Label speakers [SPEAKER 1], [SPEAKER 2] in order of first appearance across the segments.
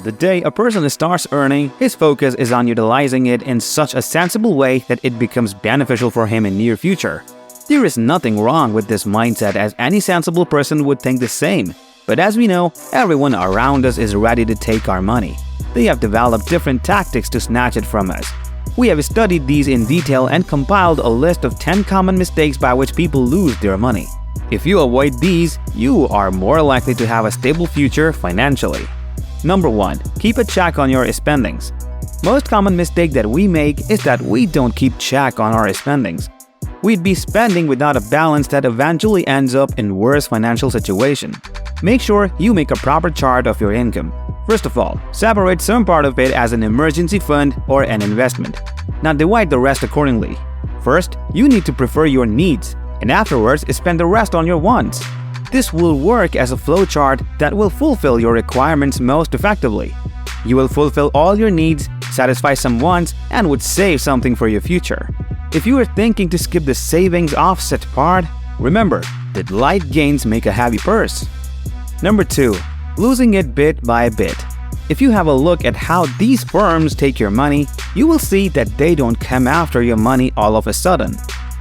[SPEAKER 1] The day a person starts earning, his focus is on utilizing it in such a sensible way that it becomes beneficial for him in near future. There is nothing wrong with this mindset, as any sensible person would think the same. But as we know, everyone around us is ready to take our money. They have developed different tactics to snatch it from us. We have studied these in detail and compiled a list of 10 common mistakes by which people lose their money. If you avoid these, you are more likely to have a stable future financially. Number 1. Keep a check on your spendings. Most common mistake that we make is that we don't keep check on our spendings. We'd be spending without a balance that eventually ends up in worse financial situation. Make sure you make a proper chart of your income. First of all, separate some part of it as an emergency fund or an investment. Now divide the rest accordingly. First, you need to prefer your needs, and afterwards spend the rest on your wants. This will work as a flowchart that will fulfill your requirements most effectively. You will fulfill all your needs, satisfy some wants, and would save something for your future. If you are thinking to skip the savings offset part, remember that light gains make a heavy purse. Number 2. Losing it bit by bit. If you have a look at how these firms take your money, you will see that they don't come after your money all of a sudden.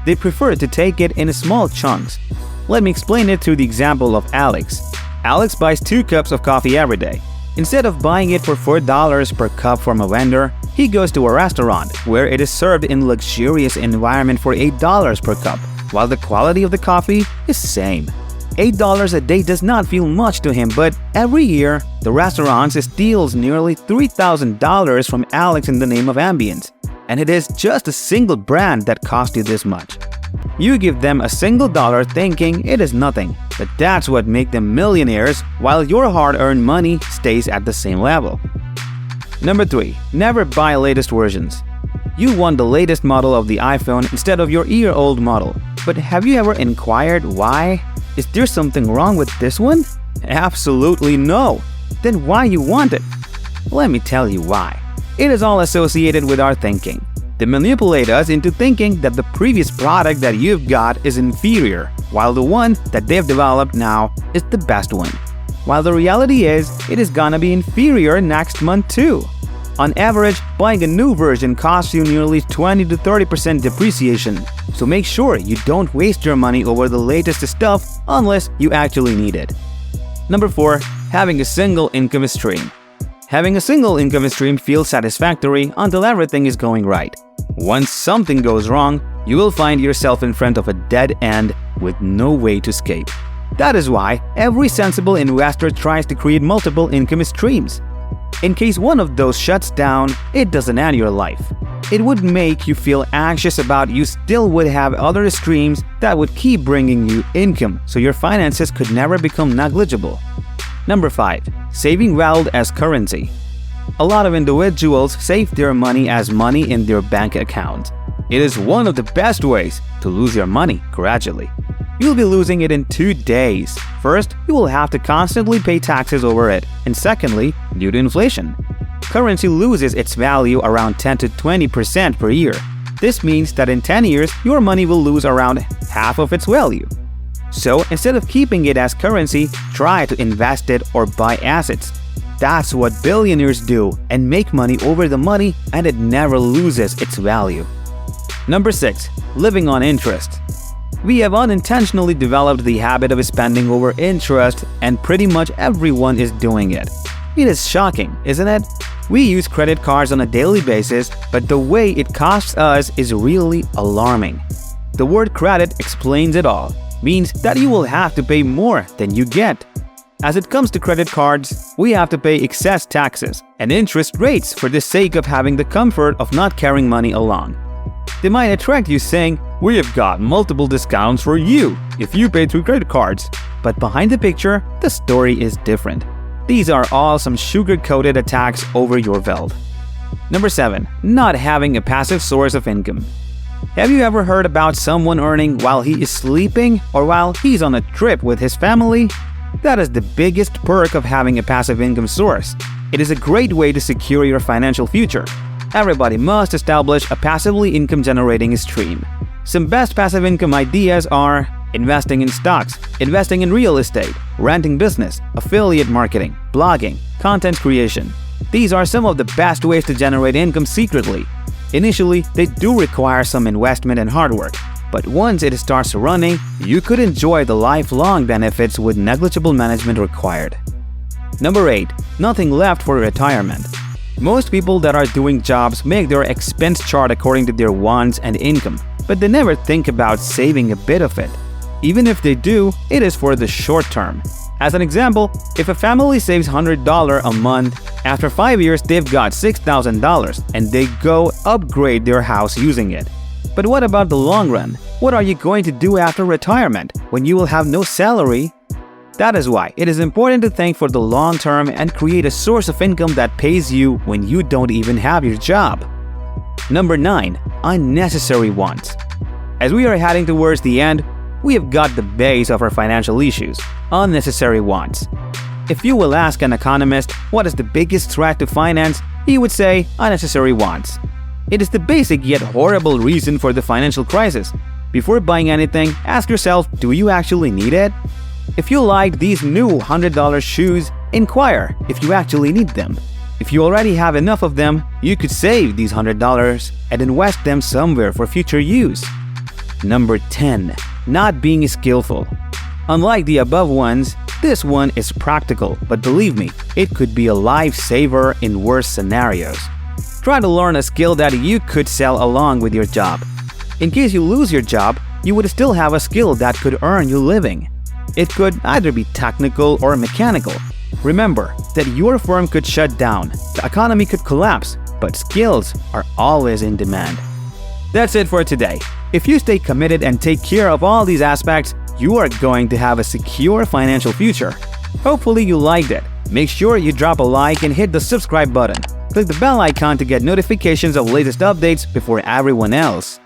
[SPEAKER 1] They prefer to take it in small chunks. Let me explain it through the example of Alex. Alex buys 2 cups of coffee every day. Instead of buying it for $4 per cup from a vendor, he goes to a restaurant where it is served in luxurious environment for $8 per cup, while the quality of the coffee is same. $8 a day does not feel much to him, but every year, the restaurant steals nearly $3,000 from Alex in the name of ambience. And it is just a single brand that cost you this much. You give them a single dollar thinking it is nothing, but that's what makes them millionaires, while your hard-earned money stays at the same level. Number 3. Never buy latest versions. You want the latest model of the iPhone instead of your year-old model. But have you ever inquired why? Is there something wrong with this one? Absolutely no. Then why you want it? Let me tell you why. It is all associated with our thinking. They manipulate us into thinking that the previous product that you've got is inferior, while the one that they've developed now is the best one. While the reality is, it is gonna be inferior next month too. On average, buying a new version costs you nearly 20 to 30% depreciation, so make sure you don't waste your money over the latest stuff unless you actually need it. Number 4. Having a single income stream. Having a single income stream feels satisfactory until everything is going right. Once something goes wrong, you will find yourself in front of a dead end with no way to escape. That is why every sensible investor tries to create multiple income streams. In case one of those shuts down, it doesn't end your life. It would make you feel anxious about you still would have other streams that would keep bringing you income, so your finances could never become negligible. Number 5. Saving wealth as currency. A lot of individuals save their money as money in their bank account. It is one of the best ways to lose your money gradually. You'll be losing it in 2 days. First, you will have to constantly pay taxes over it, and secondly, due to inflation. Currency loses its value around 10 to 20% per year. This means that in 10 years, your money will lose around half of its value. So instead of keeping it as currency, try to invest it or buy assets. That's what billionaires do and make money over the money, and it never loses its value. Number 6. Living on interest. We have unintentionally developed the habit of spending over interest, and pretty much everyone is doing it. It is shocking, isn't it? We use credit cards on a daily basis, but the way it costs us is really alarming. The word credit explains it all. Means that you will have to pay more than you get. As it comes to credit cards, we have to pay excess taxes and interest rates for the sake of having the comfort of not carrying money along. They might attract you saying, "We have got multiple discounts for you if you pay through credit cards." But behind the picture, the story is different. These are all some sugar-coated attacks over your wealth. Number 7. Not having a passive source of income. Have you ever heard about someone earning while he is sleeping or while he's on a trip with his family? That is the biggest perk of having a passive income source. It is a great way to secure your financial future. Everybody must establish a passively income-generating stream. Some best passive income ideas are investing in stocks, investing in real estate, renting business, affiliate marketing, blogging, content creation. These are some of the best ways to generate income secretly. Initially, they do require some investment and hard work, but once it starts running, you could enjoy the lifelong benefits with negligible management required. Number 8. Nothing left for retirement. Most people that are doing jobs make their expense chart according to their wants and income, but they never think about saving a bit of it. Even if they do, it is for the short term. As an example, if a family saves $100 a month, after 5 years they've got $6,000 and they go upgrade their house using it. But what about the long run? What are you going to do after retirement when you will have no salary? That is why it is important to think for the long term and create a source of income that pays you when you don't even have your job. Number 9. Unnecessary wants. As we are heading towards the end, we have got the base of our financial issues: unnecessary wants. If you will ask an economist what is the biggest threat to finance, he would say unnecessary wants. It is the basic yet horrible reason for the financial crisis. Before buying anything, ask yourself, do you actually need it? If you like these new $100 shoes, inquire if you actually need them. If you already have enough of them, you could save these $100 and invest them somewhere for future use. Number 10. Not being skillful. Unlike the above ones, this one is practical, but believe me, it could be a lifesaver in worse scenarios. Try to learn a skill that you could sell along with your job. In case you lose your job, you would still have a skill that could earn you living. It could either be technical or mechanical. Remember that your firm could shut down, the economy could collapse, but skills are always in demand. That's it for today. If you stay committed and take care of all these aspects, you are going to have a secure financial future. Hopefully you liked it. Make sure you drop a like and hit the subscribe button. Click the bell icon to get notifications of latest updates before everyone else.